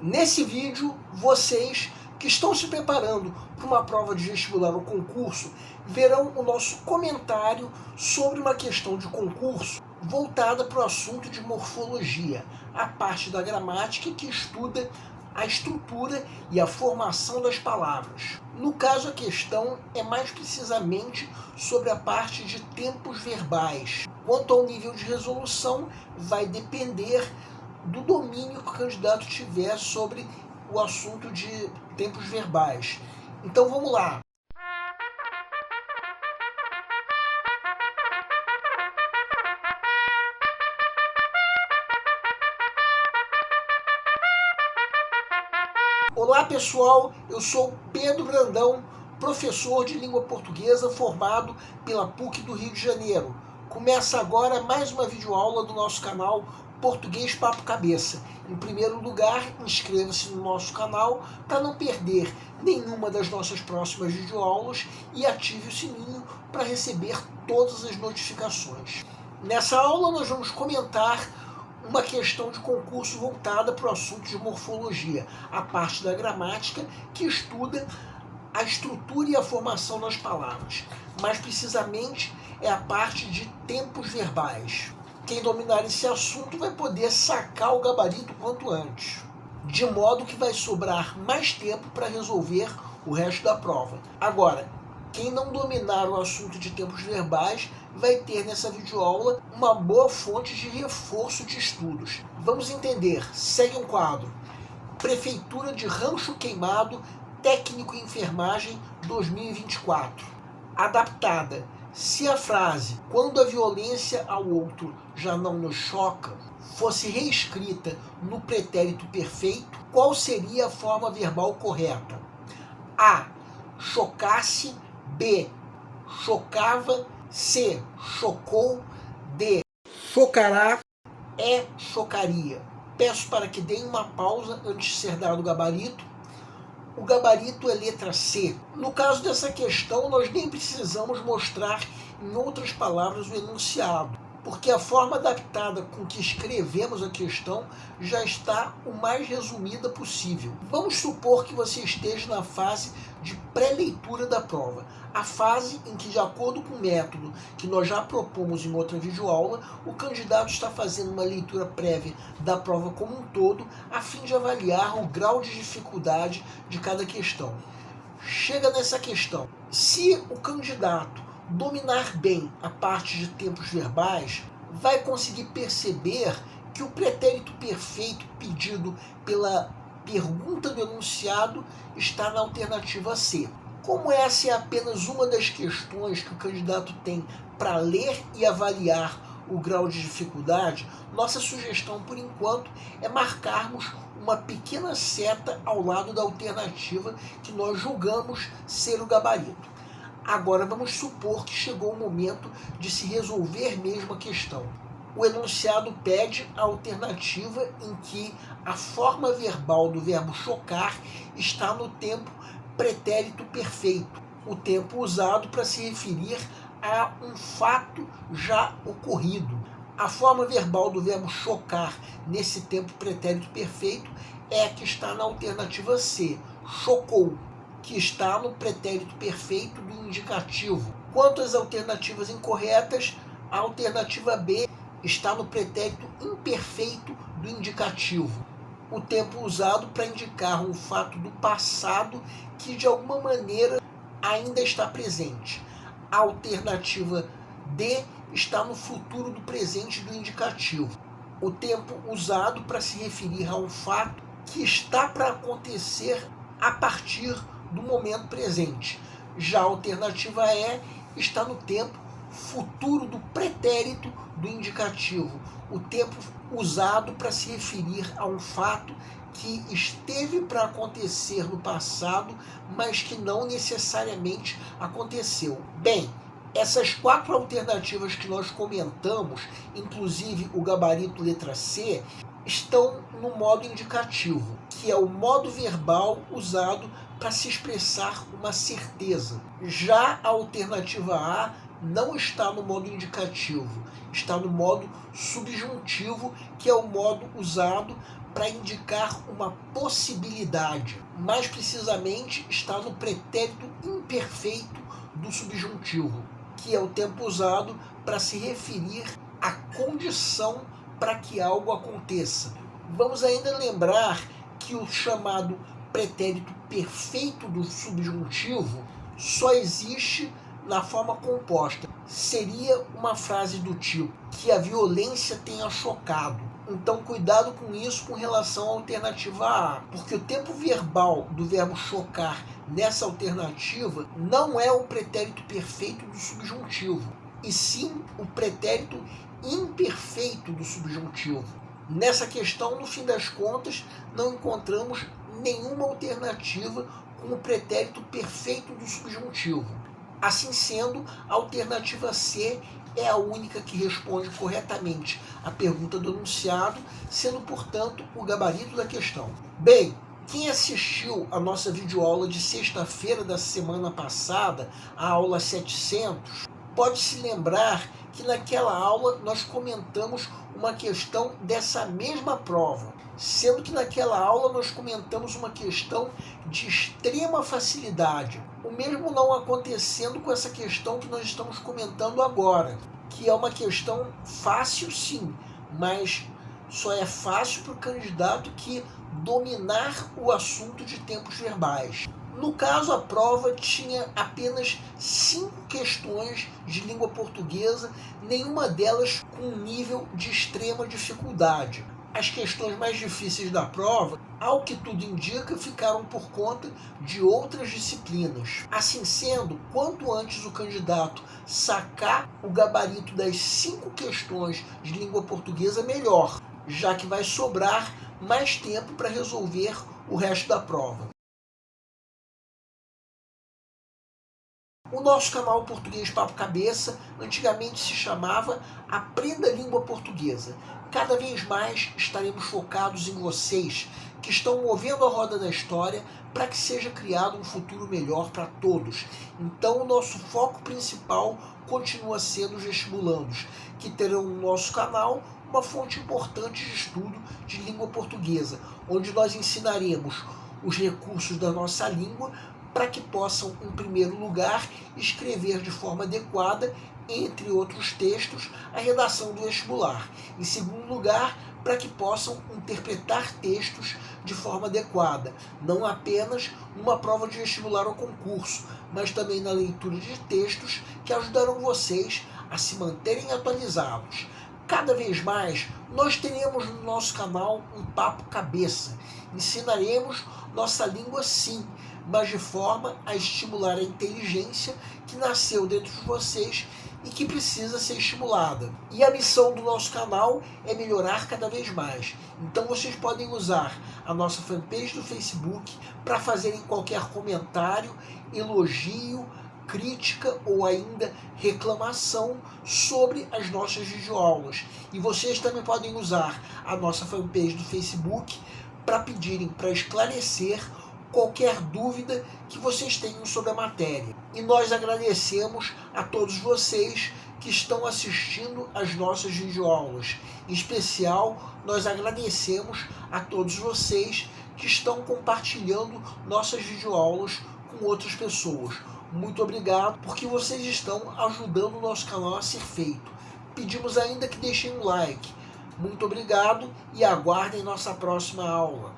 Nesse vídeo, vocês que estão se preparando para uma prova de vestibular ou concurso verão o nosso comentário sobre uma questão de concurso voltada para o assunto de morfologia, a parte da gramática que estuda a estrutura e a formação das palavras. No caso, a questão é mais precisamente sobre a parte de tempos verbais. Quanto ao nível de resolução, vai depender do domínio que o candidato tiver sobre o assunto de tempos verbais. Então vamos lá. Olá pessoal, eu sou Pedro Brandão, professor de língua portuguesa formado pela PUC do Rio de Janeiro. Começa agora mais uma videoaula do nosso canal Português Papo Cabeça. Em primeiro lugar, inscreva-se no nosso canal para não perder nenhuma das nossas próximas videoaulas e ative o sininho para receber todas as notificações. Nessa aula nós vamos comentar uma questão de concurso voltada para o assunto de morfologia, a parte da gramática que estuda a estrutura e a formação das palavras. Mais precisamente, é a parte de tempos verbais. Quem dominar esse assunto vai poder sacar o gabarito quanto antes, de modo que vai sobrar mais tempo para resolver o resto da prova. Agora, quem não dominar o assunto de tempos verbais vai ter nessa videoaula uma boa fonte de reforço de estudos. Vamos entender. Segue um quadro. Prefeitura de Rancho Queimado, técnico em enfermagem 2024. Adaptada. Se a frase "quando a violência ao outro já não nos choca" fosse reescrita no pretérito perfeito, qual seria a forma verbal correta? A. Chocasse. B. Chocava. C. Chocou. D. Chocará. E. Chocaria. Peço para que deem uma pausa antes de ser dado o gabarito. O gabarito é letra C. No caso dessa questão, nós nem precisamos mostrar em outras palavras o enunciado, porque a forma adaptada com que escrevemos a questão já está o mais resumida possível. Vamos supor que você esteja na fase de pré-leitura da prova, a fase em que, de acordo com o método que nós já propomos em outra videoaula, o candidato está fazendo uma leitura prévia da prova como um todo, a fim de avaliar o grau de dificuldade de cada questão. Chega nessa questão. Se o candidato dominar bem a parte de tempos verbais, vai conseguir perceber que o pretérito perfeito pedido pela pergunta do enunciado está na alternativa C. Como essa é apenas uma das questões que o candidato tem para ler e avaliar o grau de dificuldade, nossa sugestão por enquanto é marcarmos uma pequena seta ao lado da alternativa que nós julgamos ser o gabarito. Agora vamos supor que chegou o momento de se resolver mesmo a questão. O enunciado pede a alternativa em que a forma verbal do verbo chocar está no tempo pretérito perfeito, o tempo usado para se referir a um fato já ocorrido. A forma verbal do verbo chocar nesse tempo pretérito perfeito é a que está na alternativa C, chocou, que está no pretérito perfeito do indicativo. Quanto às alternativas incorretas, a alternativa B está no pretérito imperfeito do indicativo, o tempo usado para indicar um fato do passado que de alguma maneira ainda está presente. A alternativa D está no futuro do presente do indicativo, o tempo usado para se referir a um fato que está para acontecer a partir do momento presente. Já a alternativa E está no tempo futuro do pretérito do indicativo, o tempo usado para se referir a um fato que esteve para acontecer no passado, mas que não necessariamente aconteceu. Bem, essas quatro alternativas que nós comentamos, inclusive o gabarito letra C, estão no modo indicativo, que é o modo verbal usado para se expressar uma certeza. Já a alternativa A não está no modo indicativo, está no modo subjuntivo, que é o modo usado para indicar uma possibilidade. Mais precisamente, está no pretérito imperfeito do subjuntivo, que é o tempo usado para se referir à condição para que algo aconteça. Vamos ainda lembrar que o chamado pretérito perfeito do subjuntivo só existe na forma composta. Seria uma frase do tipo que a violência tenha chocado. Então cuidado com isso com relação à alternativa A, porque o tempo verbal do verbo chocar nessa alternativa não é o pretérito perfeito do subjuntivo, e sim o pretérito imperfeito do subjuntivo. Nessa questão, no fim das contas, não encontramos nenhuma alternativa com o pretérito perfeito do subjuntivo. Assim sendo, a alternativa C é a única que responde corretamente à pergunta do enunciado, sendo, portanto, o gabarito da questão. Bem, quem assistiu a nossa videoaula de sexta-feira da semana passada, a aula 700, pode se lembrar que naquela aula nós comentamos uma questão dessa mesma prova, sendo que naquela aula nós comentamos uma questão de extrema facilidade. O mesmo não acontecendo com essa questão que nós estamos comentando agora, que é uma questão fácil sim, mas só é fácil para o candidato que dominar o assunto de tempos verbais. No caso, a prova tinha apenas 5 questões de língua portuguesa, nenhuma delas com nível de extrema dificuldade. As questões mais difíceis da prova, ao que tudo indica, ficaram por conta de outras disciplinas. Assim sendo, quanto antes o candidato sacar o gabarito das 5 questões de língua portuguesa, melhor, já que vai sobrar mais tempo para resolver o resto da prova. O nosso canal Português Papo Cabeça antigamente se chamava Aprenda a Língua Portuguesa. Cada vez mais estaremos focados em vocês que estão movendo a roda da história para que seja criado um futuro melhor para todos. Então o nosso foco principal continua sendo os vestibulandos, que terão no nosso canal uma fonte importante de estudo de língua portuguesa, onde nós ensinaremos os recursos da nossa língua para que possam, em primeiro lugar, escrever de forma adequada, entre outros textos, a redação do vestibular. Em segundo lugar, para que possam interpretar textos de forma adequada, não apenas numa prova de vestibular ou concurso, mas também na leitura de textos que ajudarão vocês a se manterem atualizados. Cada vez mais, nós teremos no nosso canal um papo cabeça. Ensinaremos nossa língua sim, mas de forma a estimular a inteligência que nasceu dentro de vocês e que precisa ser estimulada. E a missão do nosso canal é melhorar cada vez mais. Então vocês podem usar a nossa fanpage do Facebook para fazerem qualquer comentário, elogio, crítica ou ainda reclamação sobre as nossas videoaulas. E vocês também podem usar a nossa fanpage do Facebook para pedirem para esclarecer qualquer dúvida que vocês tenham sobre a matéria. E nós agradecemos a todos vocês que estão assistindo às nossas videoaulas. Em especial, nós agradecemos a todos vocês que estão compartilhando nossas videoaulas com outras pessoas. Muito obrigado, porque vocês estão ajudando o nosso canal a ser feito. Pedimos ainda que deixem um like. Muito obrigado e aguardem nossa próxima aula.